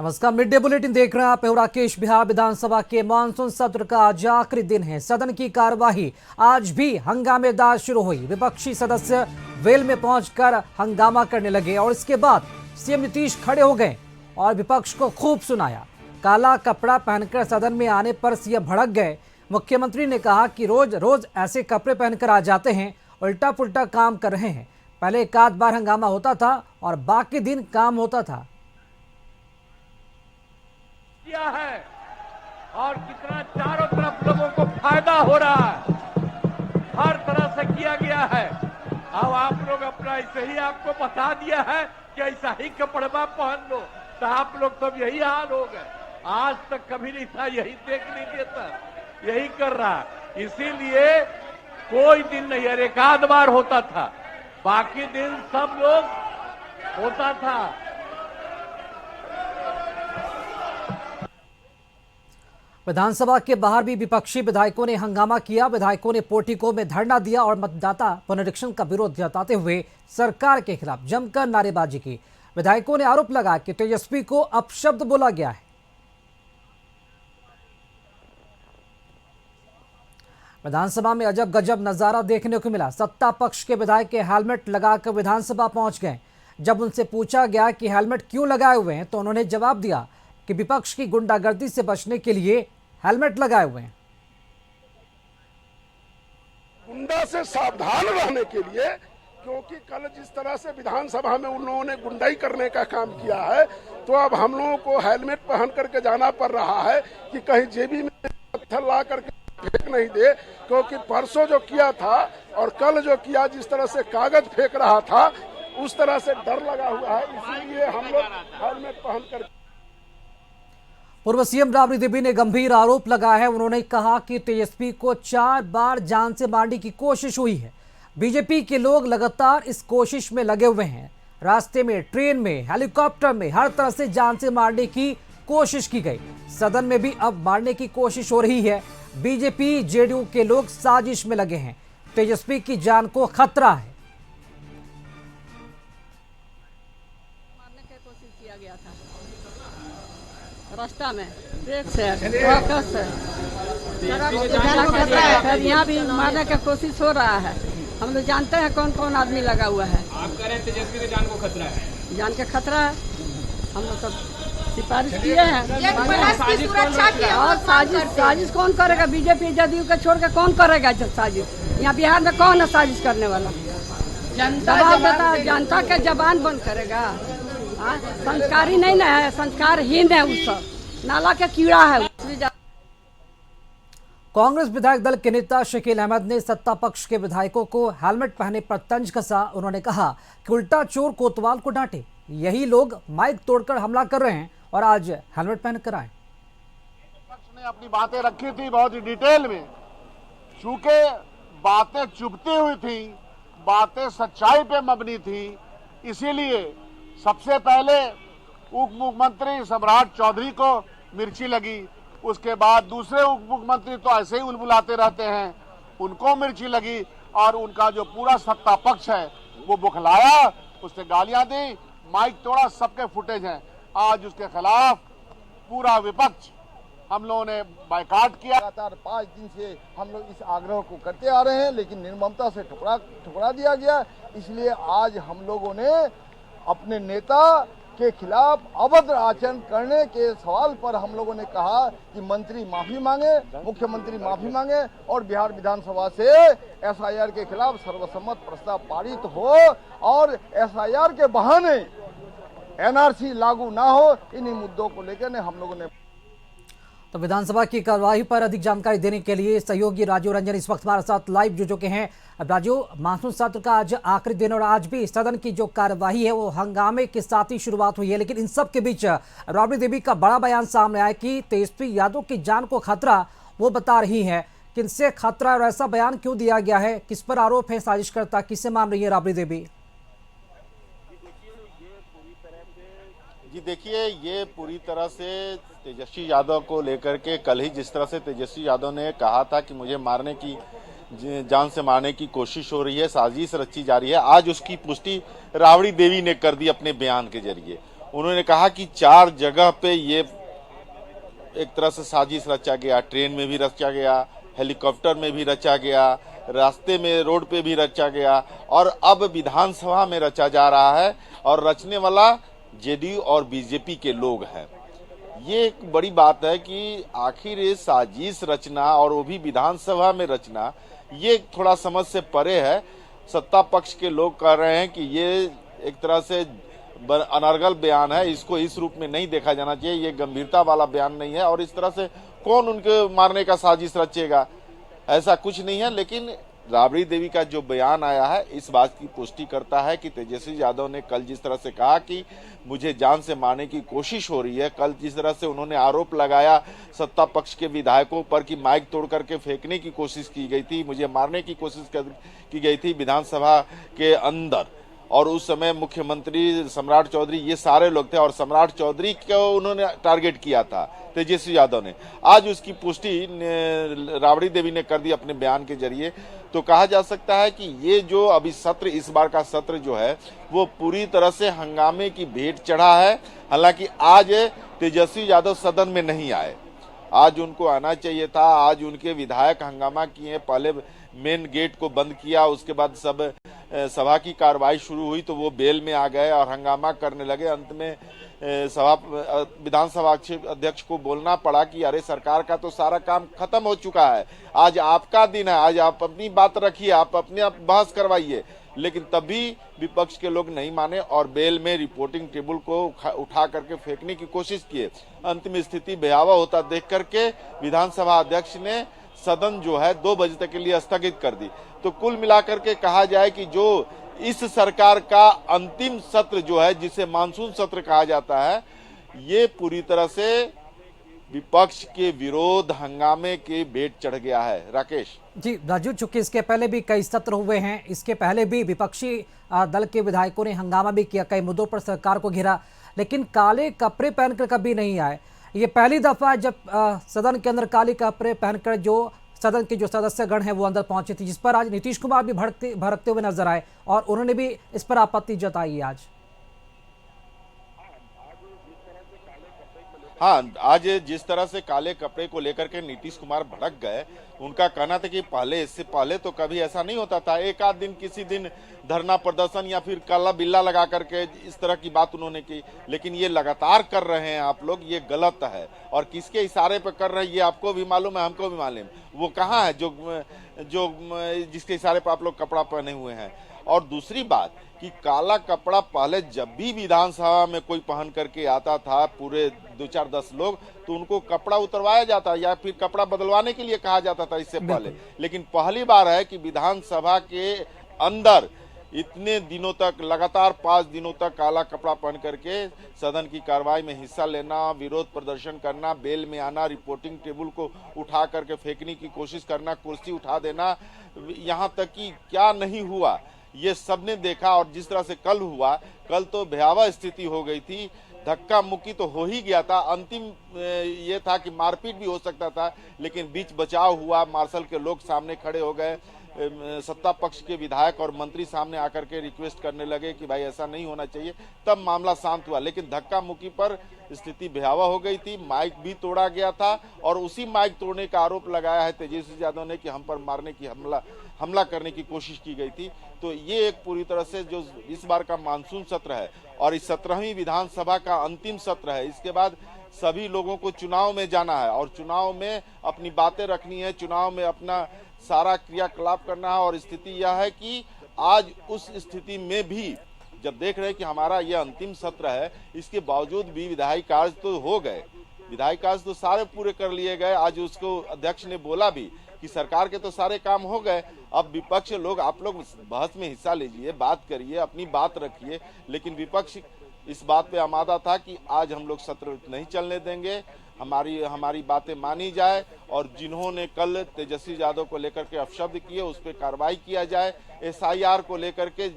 नमस्कार, mid day bulletin देख रहे हैं आप। राकेश। बिहार विधानसभा के मानसून सत्र का आज आखिरी दिन है। सदन की कार्यवाही आज भी हंगामेदार शुरू हुई। विपक्षी सदस्य वेल में पहुंचकर हंगामा करने लगे और इसके बाद सीएम नीतीश खड़े हो गए और विपक्ष को खूब सुनाया। काला कपड़ा पहनकर सदन में आने पर सीएम भड़क गए। मुख्यमंत्री ने कहा कि रोज रोज ऐसे कपड़े पहनकर आ जाते हैं, उल्टा पुल्टा काम कर रहे हैं। पहले एक आध बार हंगामा होता था और बाकी दिन काम होता था। किया है और कितना चारों तरफ लोगों को फायदा हो रहा है, हर तरह से किया गया है। अब आप लोग अपना ऐसे ही आपको बता दिया है कि ऐसा ही कपड़ा पहन लो, तो आप लोग तो यही हाल हो गए। आज तक कभी नहीं था, यही देख नहीं देता, यही कर रहा है। इसीलिए कोई दिन नहीं, अरे एक आध बार होता था, बाकी दिन सब लोग होता था। विधानसभा के बाहर भी विपक्षी विधायकों ने हंगामा किया। विधायकों ने पोर्टिको में धरना दिया और मतदाता पुनरीक्षण का विरोध जताते हुए सरकार के खिलाफ जमकर नारेबाजी की। विधायकों ने आरोप लगाया कि तेजस्वी को अपशब्द बोला गया है। विधानसभा में अजब गजब नजारा देखने को मिला। सत्ता पक्ष के विधायक के हेलमेट लगाकर विधानसभा पहुंच गए। जब उनसे पूछा गया कि हेलमेट क्यों लगाए हुए हैं तो उन्होंने जवाब दिया कि विपक्ष की गुंडागर्दी से बचने के लिए हेलमेट लगाए हुए हैं। गुंडा से सावधान रहने के लिए, क्योंकि कल जिस तरह से विधानसभा में उन लोगों ने गुंडाई करने का काम किया है, तो अब हम लोगों को हेलमेट पहन करके जाना पड़ रहा है कि कहीं जेबी में पत्थर ला करके फेंक नहीं दे। क्योंकि परसों जो किया था और कल जो किया, जिस तरह से कागज फेंक रहा था, उस तरह से डर लगा हुआ है। इसीलिए हम लोग हेलमेट पहन कर। पूर्व सीएम राबड़ी देवी ने गंभीर आरोप लगाया है। उन्होंने कहा कि तेजस्वी को 4 बार जान से मारने की कोशिश हुई है। बीजेपी के लोग लगातार इस कोशिश में लगे हुए हैं। रास्ते में, ट्रेन में, हेलीकॉप्टर में हर तरह से जान से मारने की कोशिश की गई। सदन में भी अब मारने की कोशिश हो रही है। बीजेपी जेडीयू के लोग साजिश में लगे हैं। तेजस्वी की जान को खतरा है। मारने की कोशिश किया गया था रास्ता में, ब्रेक से, फोकस से, यहाँ भी मारने की कोशिश हो रहा है। हम लोग जानते हैं कौन कौन आदमी लगा हुआ है। आप कह रहे हैं तेजस्वी की जान को खतरा है? जान के खतरा है। हम लोग सब सिफारिश किए हैं। और साजिश कौन करेगा? बीजेपी जदयू के छोड़ के कौन करेगा साजिश? यहाँ बिहार में कौन है साजिश करने वाला? जनता के जबान बंद करेगा। संस्कारी नहीं ना है, संस्कारहीन है, उस सब नाला के कीड़ा है। कांग्रेस विधायक दल के नेता शकील अहमद ने सत्ता पक्ष के विधायकों को हेलमेट पहने पर तंज कसा। उन्होंने कहा कि उल्टा चोर कोतवाल को डांटे। यही लोग माइक तोड़कर हमला कर रहे हैं और आज हेलमेट पहनकर आए। पक्ष ने अपनी बातें रखी थी बहुत ही डिटेल में, चूंकि बातें चुभती हुई थी, बातें सच्चाई पे मबनी थी, इसीलिए सबसे पहले उप मुख्यमंत्री सम्राट चौधरी को मिर्ची लगी। उसके बाद दूसरे उप मुख्यमंत्री तो ऐसे ही उलबुलाते रहते हैं, उनको मिर्ची लगी। और उनका जो पूरा सत्ता पक्ष है वो बुखलाया, उससे गालियां दी, माइक तोड़ा, सबके फुटेज हैं। आज उसके खिलाफ पूरा विपक्ष हम लोगों ने बायकॉट किया। लगातार 5 दिन से हम लोग इस आग्रह को करते आ रहे हैं, लेकिन निर्ममता से ठुकरा दिया गया। इसलिए आज हम लोगों ने अपने नेता के खिलाफ अभद्र आचरण करने के सवाल पर हम लोगों ने कहा कि मंत्री माफी मांगे, मुख्यमंत्री माफी मांगे और बिहार विधानसभा से एसआईआर के खिलाफ सर्वसम्मत प्रस्ताव पारित हो और एसआईआर के बहाने एनआरसी लागू ना हो। इन्हीं मुद्दों को लेकर हम लोगों ने। तो विधानसभा की कार्यवाही पर अधिक जानकारी देने के लिए सहयोगी राजीव रंजन इस वक्त हमारे साथ लाइव जुड़ चुके हैं। अब राजीव, मानसून सत्र का आज आखिरी दिन और आज भी सदन की जो कार्यवाही है वो हंगामे के साथ ही शुरुआत हुई है, लेकिन इन सब के बीच राबड़ी देवी का बड़ा बयान सामने आया कि तेजस्वी यादव की जान को खतरा। वो बता रही है किनसे खतरा और ऐसा बयान क्यों दिया गया है, किस पर आरोप है साजिशकर्ता, किससे मान रही है राबड़ी देवी? जी देखिए, ये पूरी तरह से तेजस्वी यादव को लेकर के कल ही जिस तरह से तेजस्वी यादव ने कहा था कि मुझे मारने की, जान से मारने की कोशिश हो रही है, साजिश रची जा रही है, आज उसकी पुष्टि राबड़ी देवी ने कर दी अपने बयान के जरिए। उन्होंने कहा कि 4 जगह पे ये एक तरह से साजिश रचा गया, ट्रेन में भी रचा गया, हेलीकॉप्टर में भी रचा गया, रास्ते में रोड पे भी रचा गया और अब विधानसभा में रचा जा रहा है और रचने वाला जेडीयू और बीजेपी के लोग हैं। ये एक बड़ी बात है कि आखिर ये साजिश रचना और वो भी विधानसभा में रचना, ये थोड़ा समझ से परे है। सत्ता पक्ष के लोग कह रहे हैं कि ये एक तरह से अनर्गल बयान है, इसको इस रूप में नहीं देखा जाना चाहिए, ये गंभीरता वाला बयान नहीं है और इस तरह से कौन उनके मारने का साजिश रचेगा, ऐसा कुछ नहीं है। लेकिन राबड़ी देवी का जो बयान आया है इस बात की पुष्टि करता है कि तेजस्वी यादव ने कल जिस तरह से कहा कि मुझे जान से मारने की कोशिश हो रही है, कल जिस तरह से उन्होंने आरोप लगाया सत्ता पक्ष के विधायकों पर कि माइक तोड़ करके फेंकने की कोशिश की गई थी, मुझे मारने की कोशिश की गई थी विधानसभा के अंदर, और उस समय मुख्यमंत्री सम्राट चौधरी ये सारे लोग थे और सम्राट चौधरी को उन्होंने टारगेट किया था तेजस्वी यादव ने। आज उसकी पुष्टि राबड़ी देवी ने कर दी अपने बयान के जरिए। तो कहा जा सकता है कि ये जो अभी सत्र, इस बार का सत्र जो है वो पूरी तरह से हंगामे की भेंट चढ़ा है। हालांकि आज तेजस्वी यादव सदन में नहीं आए, आज उनको आना चाहिए था। आज उनके विधायक हंगामा किए, पहले मेन गेट को बंद किया, उसके बाद सब सभा की कार्रवाई शुरू हुई तो वो बेल में आ गए और हंगामा करने लगे। अंत में विधानसभा अध्यक्ष को बोलना पड़ा कि अरे सरकार का तो सारा काम खत्म हो चुका है, आज आपका दिन है, आज आप अपनी बात रखिए, आप अपने आप बहस करवाइए। लेकिन तभी विपक्ष के लोग नहीं माने और बेल में रिपोर्टिंग टेबल को उठा करके फेंकने की कोशिश किए। अंतिम स्थिति भयावह होता देख करके विधानसभा अध्यक्ष ने सदन जो है 2 बजे तक के लिए स्थगित कर दी। तो कुल मिलाकर के कहा जाए कि जो इस सरकार का अंतिम सत्र जो है, जिसे मानसून सत्र कहा जाता है, ये पूरी तरह से विपक्ष के विरोध हंगामे के भेंट चढ़ गया है। राकेश जी, राजू, चूंकि इसके पहले भी कई सत्र हुए हैं, इसके पहले भी विपक्षी दल के विधायकों ने हंगामा भी किया, कई मुद्दों पर सरकार को घेरा, लेकिन काले कपड़े पहनकर कभी नहीं आए। ये पहली दफा जब सदन के अंदर काले कपड़े पहनकर जो सदन के जो सदस्यगण हैं वो अंदर पहुंचे थे, जिस पर आज नीतीश कुमार भी भड़कते हुए नजर आए और उन्होंने भी इस पर आपत्ति जताई आज। हाँ, आज जिस तरह से काले कपड़े को लेकर के नीतीश कुमार भड़क गए, उनका कहना था कि पहले, इससे पहले तो कभी ऐसा नहीं होता था, एक आध दिन किसी दिन धरना प्रदर्शन या फिर काला बिल्ला लगा करके इस तरह की बात उन्होंने की, लेकिन ये लगातार कर रहे हैं आप लोग, ये गलत है। और किसके इशारे पर कर रहे हैं ये आपको भी मालूम है, हमको भी मालूम। वो कहाँ है जो जिसके इशारे पर आप लोग कपड़ा पहने हुए हैं। और दूसरी बात कि काला कपड़ा पहले जब भी विधानसभा में कोई पहन करके आता था, पूरे 2-4-10 लोग, तो उनको कपड़ा उतरवाया जाता या फिर कपड़ा बदलवाने के लिए कहा जाता था इससे पहले। लेकिन पहली बार है कि विधानसभा के अंदर इतने दिनों तक, लगातार 5 दिनों तक काला कपड़ा पहन करके सदन की कार्रवाई में हिस्सा लेना, विरोध प्रदर्शन करना, बेल में आना, रिपोर्टिंग टेबल को उठा करके फेंकने की कोशिश करना, कुर्सी उठा देना, यहाँ तक कि क्या नहीं हुआ ये सबने देखा। और जिस तरह से कल हुआ, कल तो भयावह स्थिति हो गई थी, धक्का मुक्की तो हो ही गया था। अंतिम ये था कि मारपीट भी हो सकता था, लेकिन बीच बचाव हुआ, मार्शल के लोग सामने खड़े हो गए, सत्ता पक्ष के विधायक और मंत्री सामने आकर के रिक्वेस्ट करने लगे कि भाई ऐसा नहीं होना चाहिए, तब मामला शांत हुआ। लेकिन धक्का मुक्की पर स्थिति भयावह हो गई थी, माइक भी तोड़ा गया था और उसी माइक तोड़ने का आरोप लगाया है तेजस्वी यादव ने कि हम पर मारने की हमला करने की कोशिश की गई थी। तो ये एक पूरी तरह से जो इस बार का मानसून सत्र है और इस 17वीं विधानसभा का अंतिम सत्र है, इसके बाद सभी लोगों को चुनाव में जाना है और चुनाव में अपनी बातें रखनी है, चुनाव में अपना सारा क्रियाकलाप करना है। और स्थिति यह है कि आज उस स्थिति में भी जब देख रहे हैं कि हमारा यह अंतिम सत्र है, इसके बावजूद भी विधायी कार्य तो हो गए, विधायी कार्य तो सारे पूरे कर लिए गए। आज उसको अध्यक्ष ने बोला भी कि सरकार के तो सारे काम हो गए, अब विपक्ष लोग, आप लोग बहस में हिस्सा लीजिए, बात करिए, अपनी बात रखिए। लेकिन विपक्ष इस बात पे आमादा था कि आज हम लोग सत्र नहीं चलने देंगे, हमारी बातें मानी जाए और जिन्होंने कल तेजस्वी यादव को लेकर के अपशब्द किए उस पर कार्रवाई किया जाए, SIR को लेकर के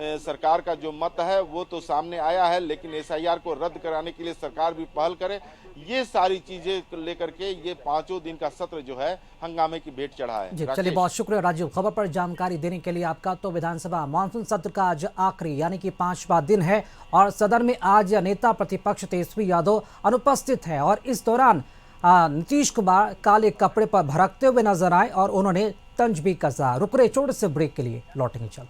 सरकार का जो मत है वो तो सामने आया है, लेकिन SIR को रद्द कराने के लिए सरकार भी पहल करे। ये सारी चीजें लेकर के ये 5 दिन का सत्र जो है हंगामे की भेंट चढ़ा है। जी चलिए, बहुत शुक्रिया राजीव खबर पर जानकारी देने के लिए आपका। तो विधानसभा मानसून सत्र का आज आखिरी यानी कि 5वां दिन है और सदन में आज नेता प्रतिपक्ष तेजस्वी यादव अनुपस्थित है और इस दौरान नीतीश कुमार काले कपड़े पर भड़कते हुए नजर आए और उन्होंने तंज भी कसा। रुक रहे छोटे से ब्रेक के लिए, लौटेंगे चल।